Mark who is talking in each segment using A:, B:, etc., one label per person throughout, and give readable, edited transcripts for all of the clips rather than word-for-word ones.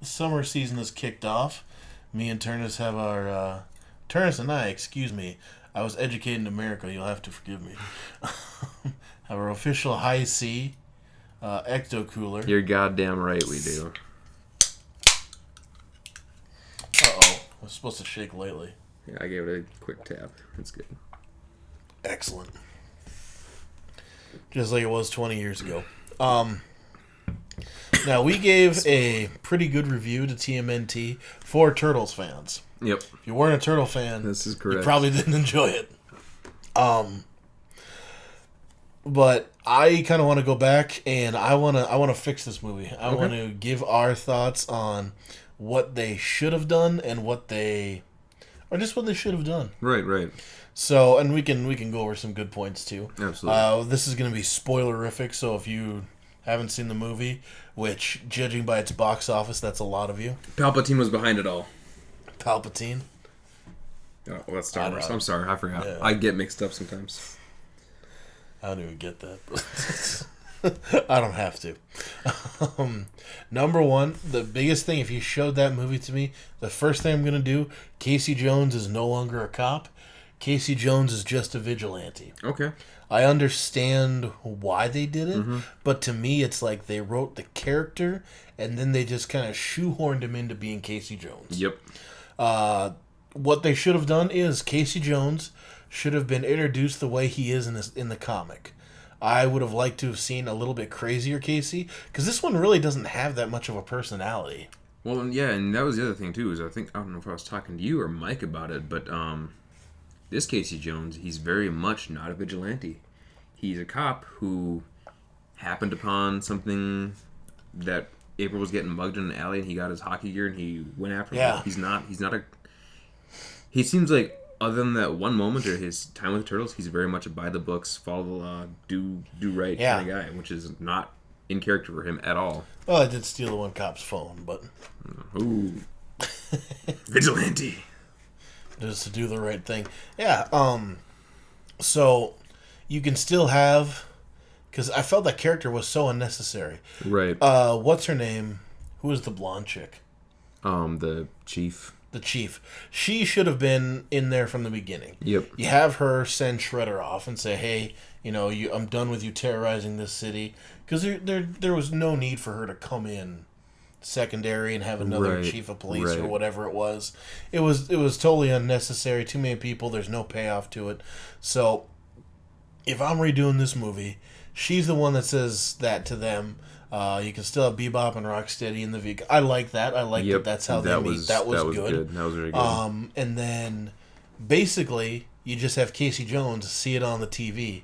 A: summer season has kicked off. Me and Ternes have our Ternes and I, excuse me. I was educated in America. You'll have to forgive me. Have our official high C ecto cooler.
B: You're goddamn right we do.
A: I was supposed to shake lightly.
B: Yeah, I gave it a quick tap. It's good.
A: Excellent. Just like it was 20 years ago. Now, we gave a pretty good review to TMNT for Turtles fans.
B: Yep.
A: If you weren't a Turtle fan,
B: This is correct.
A: you probably didn't enjoy it. But I kind of want to go back and I want to fix this movie. I want to give our thoughts on what they should have done and what they should have done.
B: Right.
A: So, and we can go over some good points too.
B: Absolutely.
A: This is going to be spoilerific, so if you haven't seen the movie, which, judging by its box office, that's a lot of you.
B: Palpatine was behind it all.
A: Palpatine.
B: Oh, well, that's Star Wars. I'm sorry, I forgot.
A: Yeah.
B: I get mixed up sometimes.
A: I don't even get that. I don't have to. Number one, the biggest thing, if you showed that movie to me, the first thing I'm going to do, Casey Jones is no longer a cop. Casey Jones is just a vigilante.
B: Okay.
A: I understand why they did it, but to me, it's like they wrote the character and then they just kind of shoehorned him into being Casey Jones.
B: Yep.
A: What they should have done is Casey Jones should have been introduced the way he is in the comic. I would have liked to have seen a little bit crazier Casey, because this one really doesn't have that much of a personality.
B: Well, yeah, and that was the other thing too. Is I don't know if I was talking to you or Mike about it, but this Casey Jones, he's very much not a vigilante. He's a cop who happened upon something that April was getting mugged in an alley, and he got his hockey gear and he went after him. He's not a. He seems like, other than that one moment or his time with the Turtles, he's very much a by the books, follow the law, do right kind of guy, which is not in character for him at all.
A: Well, I did steal the one cop's phone, but
B: Ooh, vigilante.
A: Just to do the right thing. Yeah. So you can still have, because I felt that character was so unnecessary.
B: Right.
A: What's her name? Who is the blonde chick?
B: The chief.
A: The chief. She should have been in there from the beginning.
B: Yep.
A: You have her send Shredder off and say, "Hey, I'm done with you terrorizing this city," because there was no need for her to come in secondary and have another chief of police or whatever it was. It was totally unnecessary. Too many people. There's no payoff to it. So if I'm redoing this movie, she's the one that says that to them. You can still have Bebop and Rocksteady in the vehicle. I like that. I like that. That's how they meet. That was good.
B: That was very good.
A: And then basically you just have Casey Jones see it on the TV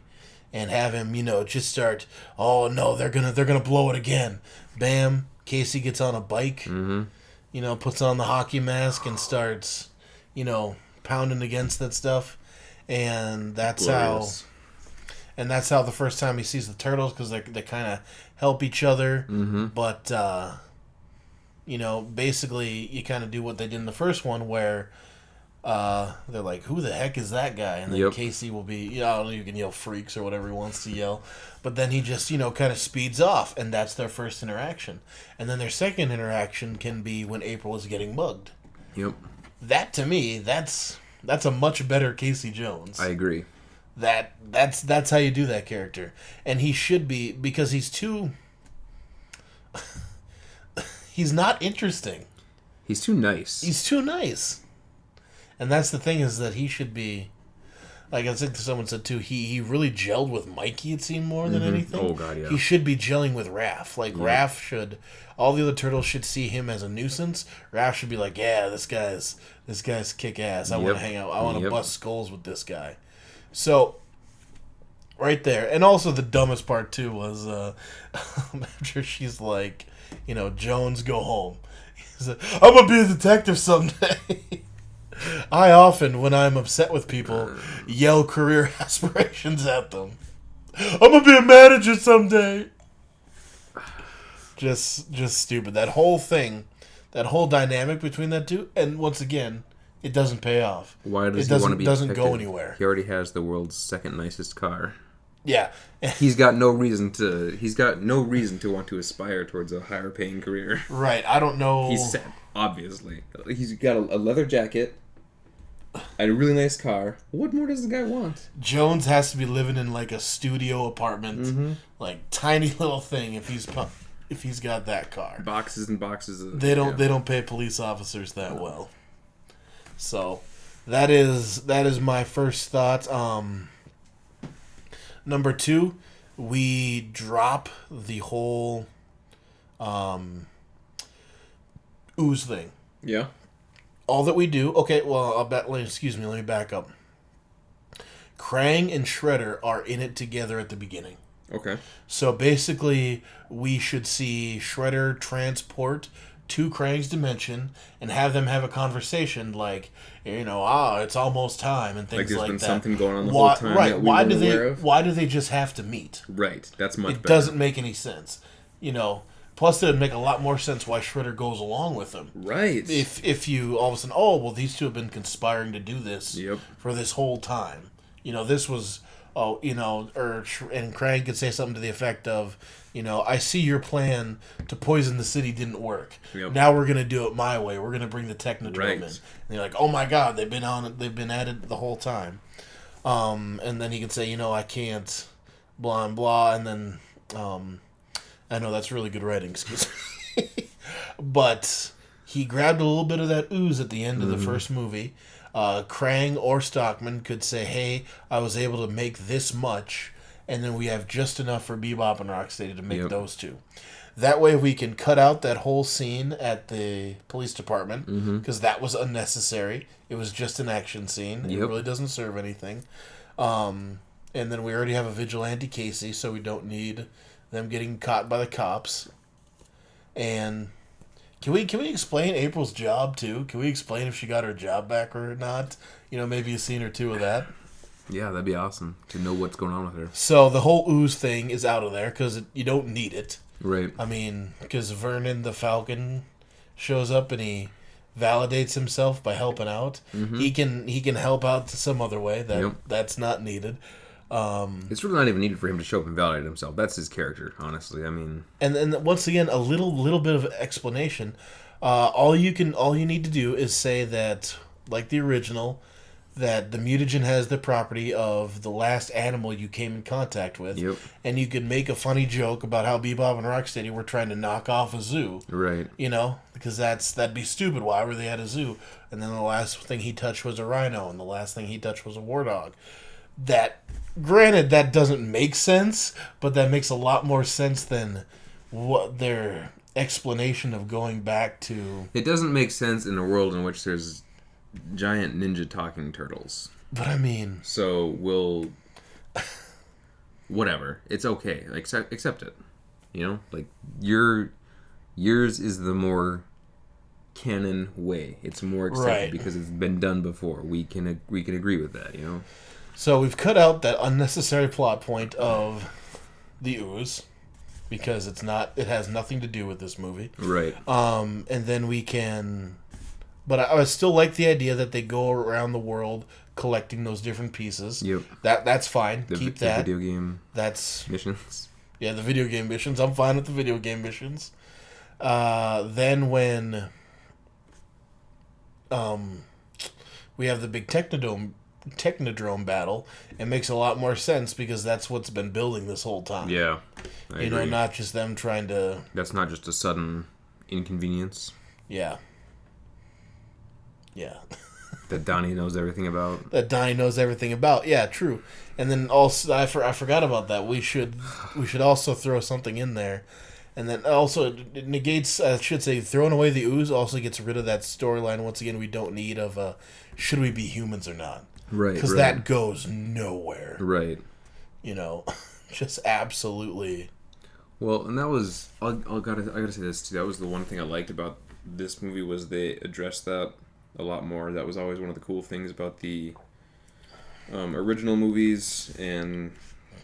A: and have him, just start. Oh no, they're gonna blow it again. Bam. Casey gets on a bike.
B: Mm-hmm.
A: Puts on the hockey mask and starts, pounding against that stuff, and that's
B: Glorious.
A: how the first time he sees the Turtles, because they kind of help each other, but basically you kind of do what they did in the first one, where they're like, "Who the heck is that guy?" And then Casey will be, I don't know, you can yell "freaks" or whatever he wants to yell, but then he just kind of speeds off, and that's their first interaction. And then their second interaction can be when April is getting mugged.
B: Yep.
A: That, to me, that's a much better Casey Jones.
B: I agree.
A: That's how you do that character. And he should be, because he's too... he's not interesting.
B: He's too nice.
A: He's too nice. And that's the thing, is that he should be... Like I think someone said too, he really gelled with Mikey, it seemed, more than anything.
B: Oh, God, yeah.
A: He should be gelling with Raph. Like, Raph should... All the other Turtles should see him as a nuisance. Raph should be like, yeah, this guy's kick-ass. I want to hang out. I want to bust skulls with this guy. So, right there. And also the dumbest part, too, was after she's like, Jones, go home. He's like, I'm going to be a detective someday. I often, when I'm upset with people, yell career aspirations at them. I'm going to be a manager someday. Just stupid. That whole thing, that whole dynamic between that two, and once again, it doesn't pay off.
B: Why does he want to be
A: doesn't
B: detective?
A: go anywhere.
B: He already has the world's second nicest car.
A: Yeah.
B: He's got no reason to want to aspire towards a higher paying career.
A: Right. I don't know.
B: He's set, obviously. He's got a leather jacket, a really nice car. What more does the guy want?
A: Jones has to be living in like a studio apartment, like tiny little thing. If he's got that car,
B: boxes and boxes.
A: They don't pay police officers that well. So that is my first thought. Number 2, we drop the whole ooze thing.
B: Yeah.
A: All that we do. Okay, well, let me back up. Krang and Shredder are in it together at the beginning.
B: Okay. So
A: basically, we should see Shredder transport to Krang's dimension and have them have a conversation like, it's almost time and things like that.
B: There's been something going on the whole time.
A: Right. Why do they just have to meet?
B: Right. That's much better.
A: It doesn't make any sense. Plus, it would make a lot more sense why Shredder goes along with them.
B: Right.
A: If you all of a sudden, these two have been conspiring to do this for this whole time. This was, and Krang could say something to the effect of, I see your plan to poison the city didn't work.
B: Yep.
A: Now we're going to do it my way. We're going to bring the Technodrome in. And you're like, oh my God, they've been at it the whole time. And then he can say, I can't, blah, and blah, and then, I know that's really good writing, excuse me. But he grabbed a little bit of that ooze at the end of the first movie. Krang or Stockman could say, hey, I was able to make this much, and then we have just enough for Bebop and Rocksteady to make those two. That way we can cut out that whole scene at the police department, because that was unnecessary. It was just an action scene. It really doesn't serve anything. And then we already have a vigilante Casey, so we don't need them getting caught by the cops. And can we explain April's job too? Can we explain if she got her job back or not? Maybe a scene or two of that.
B: Yeah, that'd be awesome to know what's going on with her.
A: So the whole ooze thing is out of there because you don't need it.
B: Right.
A: I mean, because Vernon the Falcon shows up and he validates himself by helping out. He can help out some other way that's not needed.
B: It's really not even needed for him to show up and validate himself. That's his character, honestly. I mean,
A: and then once again, a little bit of explanation. All you need to do is say that, like the original, that the mutagen has the property of the last animal you came in contact with, and you can make a funny joke about how Bebop and Rocksteady were trying to knock off a zoo,
B: right?
A: Because that'd be stupid. Why were they at a zoo? And then the last thing he touched was a rhino, and the last thing he touched was a war dog. Granted, that doesn't make sense, but that makes a lot more sense than what their explanation of going back to.
B: It doesn't make sense in a world in which there's giant ninja talking turtles.
A: But I mean,
B: so we'll whatever. It's okay. Accept it. Like yours is the more canon way. It's more accepted because it's been done before. We can agree with that.
A: So we've cut out that unnecessary plot point of the ooze because it has nothing to do with this movie.
B: Right.
A: And then we can, but I still like the idea that they go around the world collecting those different pieces.
B: Yep.
A: That's fine. Keep that.
B: The video game.
A: That's
B: missions.
A: Yeah, the video game missions. I'm fine with the video game missions. Then when we have the big Technodrome battle, it makes a lot more sense because that's what's been building this whole time.
B: Yeah, I agree.
A: Not just them trying to.
B: That's not just a sudden inconvenience.
A: Yeah.
B: That Donnie knows everything about.
A: Yeah, true. And then also, I forgot about that. We should also throw something in there. And then also, it negates, I should say, throwing away the ooze also gets rid of that storyline, once again, we don't need of should we be humans or not.
B: Right.
A: Because that goes nowhere.
B: Right.
A: Just absolutely.
B: Well, and that was, I gotta say this too, that was the one thing I liked about this movie was they addressed that a lot more. That was always one of the cool things about the original movies and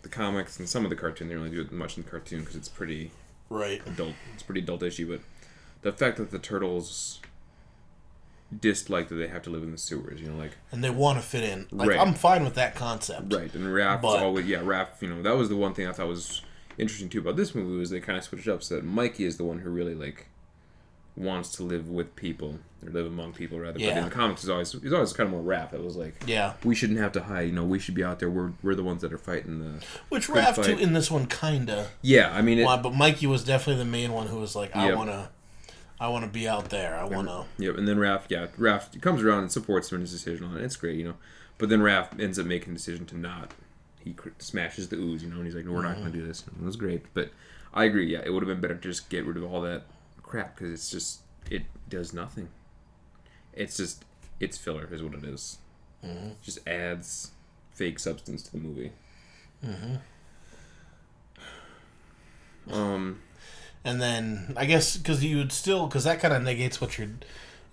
B: the comics and some of the cartoon. They don't really do much in the cartoon because it's pretty adult. It's pretty adult issue, but the fact that the turtles dislike that they have to live in the sewers, like...
A: And they want to fit in. Like,
B: right.
A: I'm fine with that concept.
B: Right, and Raph was always... Yeah, Raph, that was the one thing I thought was interesting, too, about this movie, was they kind of switched it up so that Mikey is the one who really, like, wants to live with people, or live among people, rather. Yeah. But in the comics, he's always kind of more Raph. It was like... Yeah. We shouldn't have to hide, we should be out there. We're the ones that are fighting the...
A: Which Raph, too, in this one, kinda...
B: Yeah, I mean...
A: But Mikey was definitely the main one who was like, I want to be out there. I want to...
B: Yep, and then Raph comes around and supports him in his decision on it. It's great, But then Raph ends up making the decision to not. He smashes the ooze, and he's like, no, we're not going to do this. And it was great. But I agree, yeah, it would have been better to just get rid of all that crap, because it's just... It does nothing. It's filler, is what it is. Mm-hmm. It just adds fake substance to the movie. Mm-hmm.
A: And then, I guess, because that kind of negates what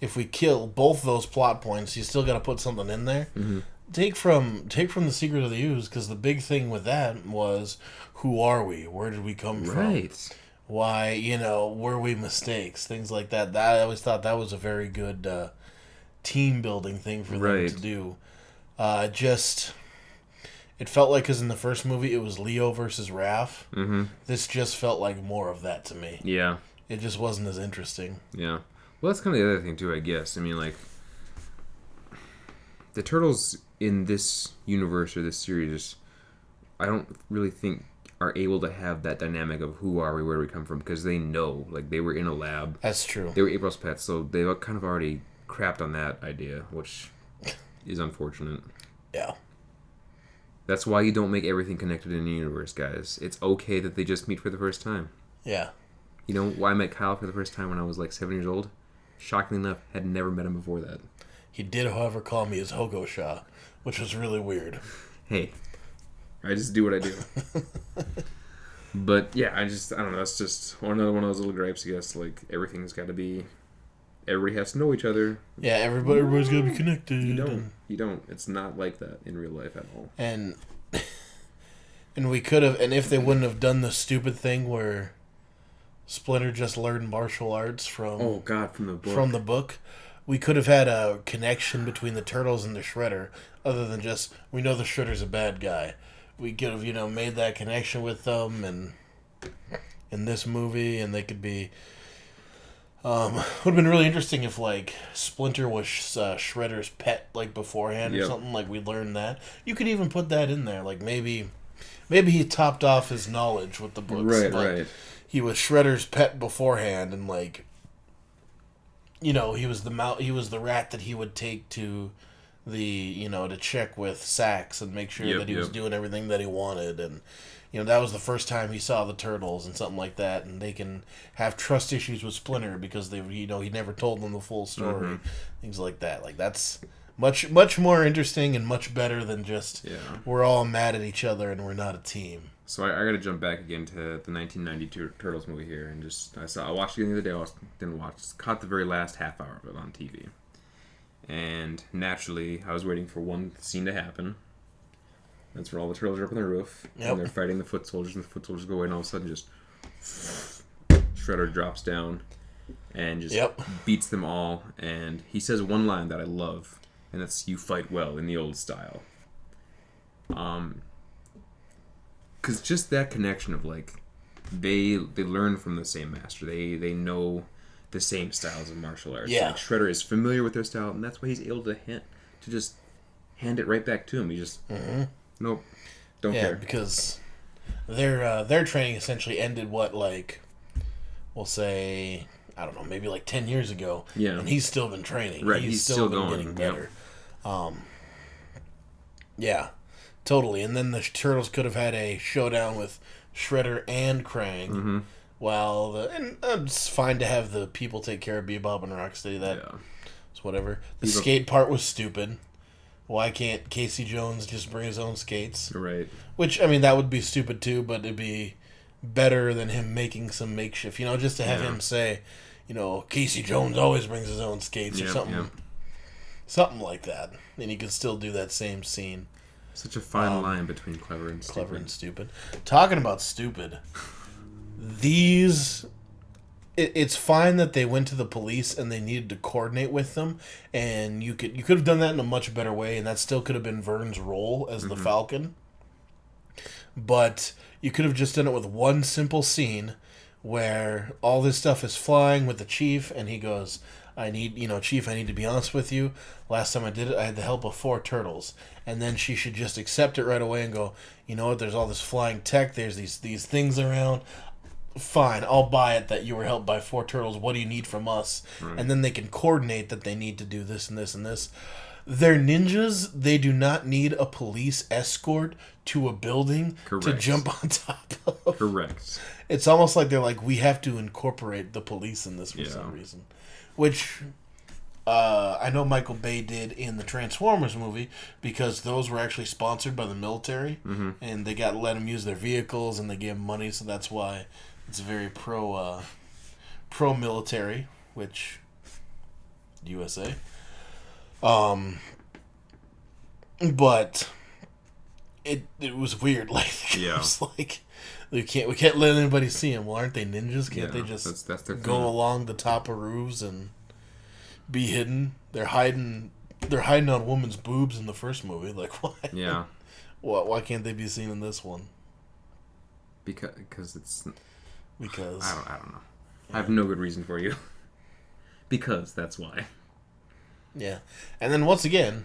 A: if we kill both those plot points, you still got to put something in there. Mm-hmm. Take from The Secret of the Ooze, because the big thing with that was, who are we? Where did we come from? Right. Why, were we mistakes? Things like that. I always thought that was a very good team-building thing for them to do. It felt like, because in the first movie it was Leo versus Raph. Mm-hmm. This just felt like more of that to me. Yeah. It just wasn't as interesting.
B: Yeah. Well, that's kind of the other thing, too, I guess. I mean, like, the Turtles in this universe or this series, I don't really think are able to have that dynamic of who are we, where do we come from, because they know. Like, they were in a lab.
A: That's true.
B: They were April's pets, so they kind of already crapped on that idea, which is unfortunate. Yeah. That's why you don't make everything connected in the universe, guys. It's okay that they just meet for the first time. Yeah. Why I met Kyle for the first time when I was like 7 years old? Shockingly enough, had never met him before that.
A: He did, however, call me his Hogo Shah, which was really weird.
B: Hey, I just do what I do. But yeah, I don't know. That's just another one of those little gripes, I guess. Like, everything's got to be... Everybody has to know each other.
A: Yeah, everybody's got to be connected.
B: You don't. It's not like that in real life at all.
A: And we could have... And if they wouldn't have done the stupid thing where Splinter just learned martial arts from...
B: Oh, God, from the book.
A: From the book, we could have had a connection between the Turtles and the Shredder, other than just, we know the Shredder's a bad guy. We could have, made that connection with them and in this movie, and they could be... would have been really interesting if, like, Splinter was Shredder's pet, like, beforehand or something. Like, we learned that. You could even put that in there. Like, maybe he topped off his knowledge with the books. Right. He was Shredder's pet beforehand, and, like, he was the rat that he would take to the, to check with Sax and make sure that he was doing everything that he wanted, and... that was the first time he saw the Turtles and something like that, and they can have trust issues with Splinter because they, he never told them the full story, things like that. Like, that's much more interesting and much better than just we're all mad at each other and we're not a team.
B: So I got to jump back again to the 1992 Turtles movie here, and I watched it the other day. Caught the very last half hour of it on TV, and naturally I was waiting for one scene to happen. That's when all the Turtles are up on the roof, and they're fighting the foot soldiers, and the foot soldiers go away, and all of a sudden just Shredder drops down and just beats them all, and he says one line that I love, and that's, "You fight well in the old style." Because just that connection of, like, they learn from the same master. They know the same styles of martial arts. Yeah. Like, Shredder is familiar with their style, and that's why he's able to just hand it right back to him. He just... Nope. Don't care.
A: Because their training essentially ended we'll say, I don't know, maybe like 10 years ago. Yeah. And he's still been training.
B: Right. He's still been
A: getting better. Yeah. Totally. And then the Turtles could have had a showdown with Shredder and Krang. Mm-hmm. And it's fine to have the people take care of Bebop and Rocksteady. It's whatever. The skate part was stupid. Why can't Casey Jones just bring his own skates? Right. Which, I mean, that would be stupid too, but it'd be better than him making some makeshift. Just to have him say, Casey Jones always brings his own skates or something. Yep. Something like that. And you could still do that same scene.
B: Such a fine line between clever and stupid.
A: Talking about stupid, it's it's fine that they went to the police and they needed to coordinate with them, and you could have done that in a much better way, and that still could have been Vern's role as the Falcon. But you could have just done it with one simple scene where all this stuff is flying with the chief, and he goes, Chief, I need to be honest with you. Last time I did it, I had the help of 4 turtles. And then she should just accept it right away and go, you know what, there's all this flying tech, there's these things around. Fine, I'll buy it that you were helped by 4 turtles. What do you need from us? Right. And then they can coordinate that they need to do this and this and this. They're ninjas. They do not need a police escort to a building to jump on top of.
B: Correct.
A: It's almost like they're like, we have to incorporate the police in this for some reason. Which I know Michael Bay did in the Transformers movie, because those were actually sponsored by the military, and they got to let them use their vehicles, and they gave them money, so that's why it's very pro-military, which USA. But it was weird. Like, it was like, we can't let anybody see them. Well, aren't they ninjas? Can't they just that's go along the top of roofs and be hidden? They're hiding on women's boobs in the first movie. Like, why?
B: Yeah.
A: Why can't they be seen in this one?
B: Because it's.
A: Because
B: I don't know. Yeah. I have no good reason for you. Because that's why.
A: Yeah, and then once again,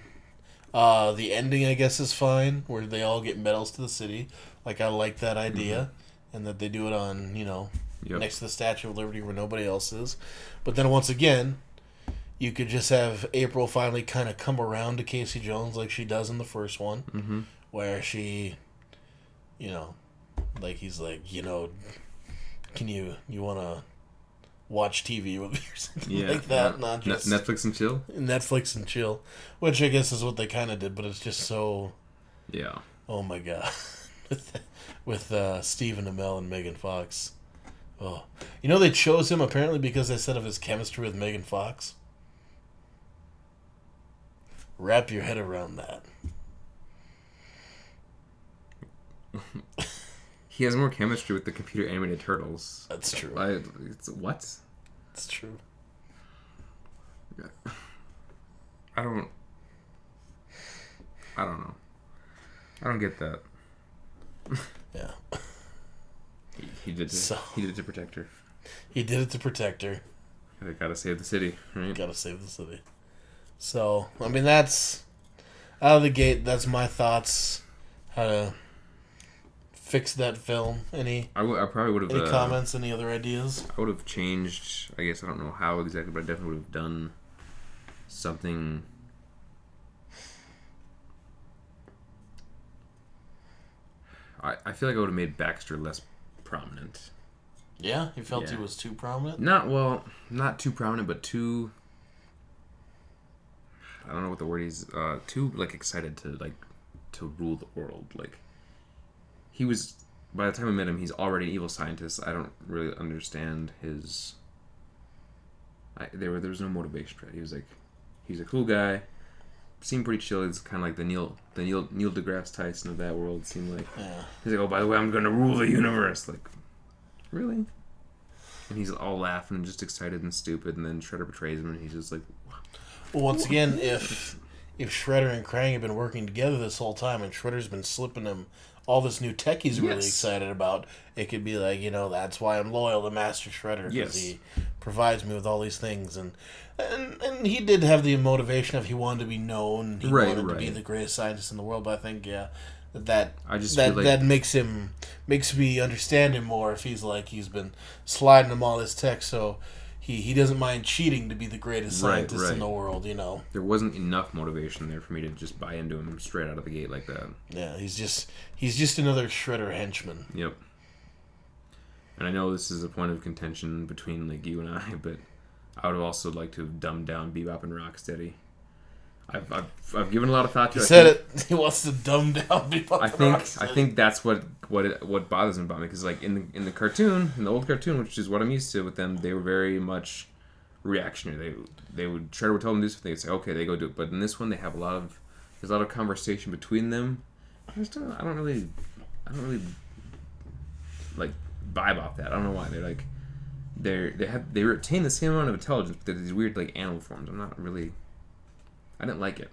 A: the ending, I guess, is fine, where they all get medals to the city. Like, I like that idea, and that they do it on, next to the Statue of Liberty where nobody else is. But then once again, you could just have April finally kind of come around to Casey Jones like she does in the first one, where she, like, he's like, can you want to watch TV with me or something like that? Not just
B: Netflix and chill?
A: Netflix and chill, which I guess is what they kind of did, but it's just so...
B: Yeah.
A: Oh my god. with Stephen Amell and Megan Fox. Oh. They chose him apparently because they said of his chemistry with Megan Fox. Wrap your head around that.
B: He has more chemistry with the computer animated turtles.
A: That's true.
B: What?
A: It's true.
B: I don't know. I don't get that.
A: Yeah.
B: He did it to protect her.
A: He did it to protect her.
B: They gotta save the city, right?
A: Gotta save the city. So, I mean, that's out of the gate. That's my thoughts. How to fix that film. I
B: probably would have.
A: Any comments? Any other ideas?
B: I would have changed. I guess I don't know how exactly, but I definitely would have done something. I feel like I would have made Baxter less prominent.
A: Yeah, you felt he was too prominent?
B: Not too prominent, but too. I don't know what the word is. Too excited to rule the world. Like, he was. By the time I met him, he's already an evil scientist. I don't really understand his. There was no motivation for it. He's a cool guy. Seemed pretty chill. He's kind of like the Neil deGrasse Tyson of that world. Seemed like he's like, oh, by the way, I'm going to rule the universe. Like, really? And he's all laughing and just excited and stupid. And then Shredder betrays him, and he's just like,
A: well, once again, if Shredder and Krang have been working together this whole time, and Shredder's been slipping him all this new tech he's really excited about, it could be like, that's why I'm loyal to Master Shredder, because he provides me with all these things, and he did have the motivation of he wanted to be known, he wanted to be the greatest scientist in the world. But I think that makes me understand him more if he's been sliding him all this tech, so he doesn't mind cheating to be the greatest scientist in the world.
B: There wasn't enough motivation there for me to just buy into him straight out of the gate like that.
A: Yeah, he's just another Shredder henchman.
B: Yep. And I know this is a point of contention between you and I, but I would have also liked to have dumbed down Bebop and Rocksteady. I've given a lot of thought to it.
A: He said it. He wants to dumb down Bebop and Rocksteady.
B: I think that's what bothers him about me, because in the old cartoon, which is what I'm used to with them, they were very much reactionary. Shredder would tell them to do something, they'd say, okay, they go do it. But in this one, there's a lot of conversation between them. I don't really vibe off that. I don't know why. they retain the same amount of intelligence, but they're these weird like animal forms. I didn't like it.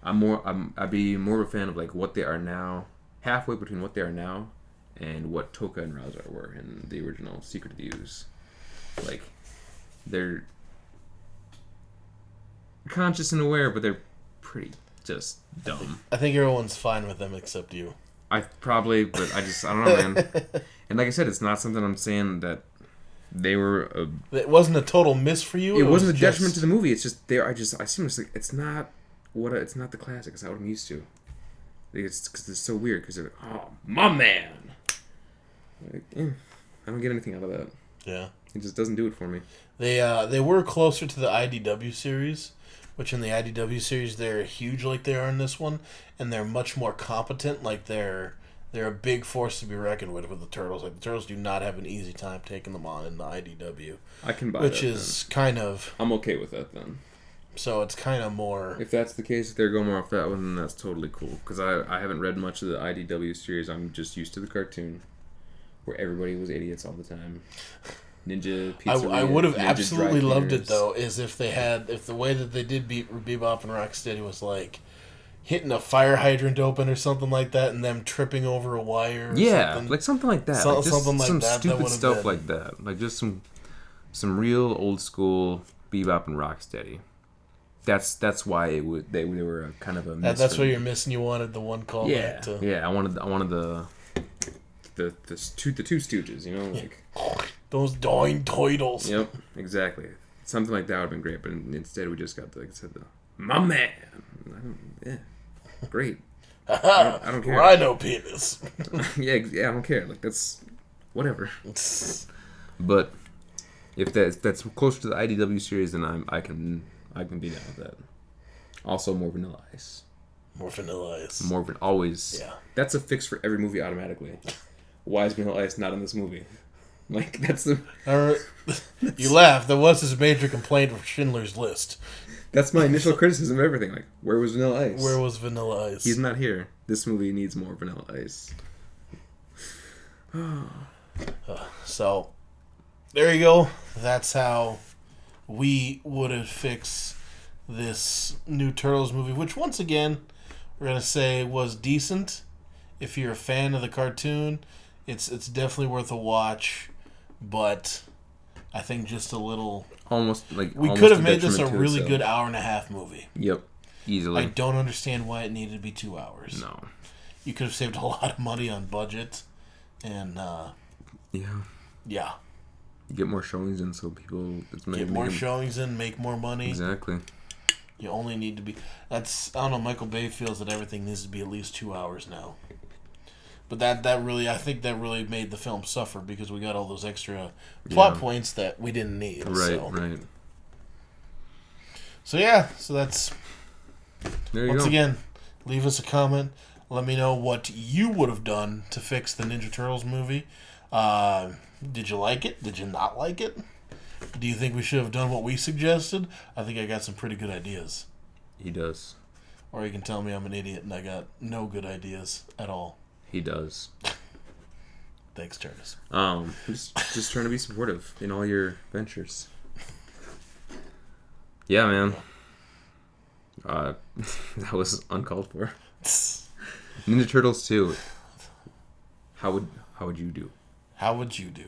B: I'd be more of a fan of like what they are now, halfway between what they are now and what Toka and Razar were in the original Secret of the Ooze. Like, they're conscious and aware, but they're pretty just dumb.
A: I think everyone's fine with them except you.
B: But I don't know, man. And like I said, it's not something I'm saying that they were.
A: It wasn't a total miss for you.
B: It wasn't a detriment to the movie. It's just I seem to like it's not the classic. It's not what I'm used to. It's because it's so weird. Because they're like, oh, my man. Like, I don't get anything out of that.
A: Yeah,
B: it just doesn't do it for me.
A: They were closer to the IDW series, which in the IDW series they're huge like they are in this one, and they're much more competent. Like they're a big force to be reckoned with the Turtles. Like the Turtles do not have an easy time taking them on in the IDW.
B: I can buy
A: which
B: that,
A: is then. Kind of.
B: I'm okay with that then.
A: So it's kind of more.
B: If that's the case, if they're going more off that one, then that's totally cool. Because I haven't read much of the IDW series. I'm just used to the cartoon, where everybody was idiots all the time. Ninja Pizzeria.
A: I would have absolutely loved it though, is if the way that they did beat Bebop and Rocksteady was like hitting a fire hydrant open or something like that, and them tripping over a wire. Or something.
B: Like something like that.
A: Something like
B: some
A: that.
B: Stupid stuff like that. Like just some real old school Bebop and Rocksteady. That's why they were a kind of a.
A: That's what you're missing. You wanted the one callback to.
B: Yeah, I wanted the two Stooges. You know, like
A: those dying turtles.
B: Yep, exactly. Something like that would have been great, but instead we just got my man. Great. I don't care.
A: Rhino penis.
B: yeah, I don't care. Like that's whatever. But if that's closer to the IDW series, then I can be down with that. Also, more Vanilla Ice.
A: More Vanilla Ice.
B: Always.
A: Yeah.
B: That's a fix for every movie automatically. Why is Vanilla Ice not in this movie? Like that's the.
A: You laugh. That was his major complaint of Schindler's List.
B: That's my initial criticism of everything. Like, where was Vanilla Ice?
A: Where was Vanilla Ice?
B: He's not here. This movie needs more Vanilla Ice.
A: So, there you go. That's how we would have fixed this new Turtles movie, which once again, we're going to say was decent. If you're a fan of the cartoon, it's definitely worth a watch, but I think just a little... We could have made this a really good hour-and-a-half movie.
B: Yep, easily.
A: I don't understand why it needed to be 2 hours.
B: No.
A: You could have saved a lot of money on budget, and... Yeah.
B: Get more showings in so people...
A: showings in, make more money.
B: Exactly.
A: You only need to be... I don't know, Michael Bay feels that everything needs to be at least 2 hours now. But I think that really made the film suffer because we got all those extra plot points that we didn't need.
B: Right.
A: So that's...
B: There you
A: Once
B: go.
A: again, leave us a comment. Let me know what you would have done to fix the Ninja Turtles movie. Did you like it? Did you not like it? Do you think we should have done what we suggested? I think I got some pretty good ideas.
B: He does.
A: Or you can tell me I'm an idiot and I got no good ideas at all.
B: He does.
A: Thanks, Ternes.
B: Just trying to be supportive in all your ventures. Yeah, man. That was uncalled for. Ninja Turtles 2. How would you do?
A: How would you do?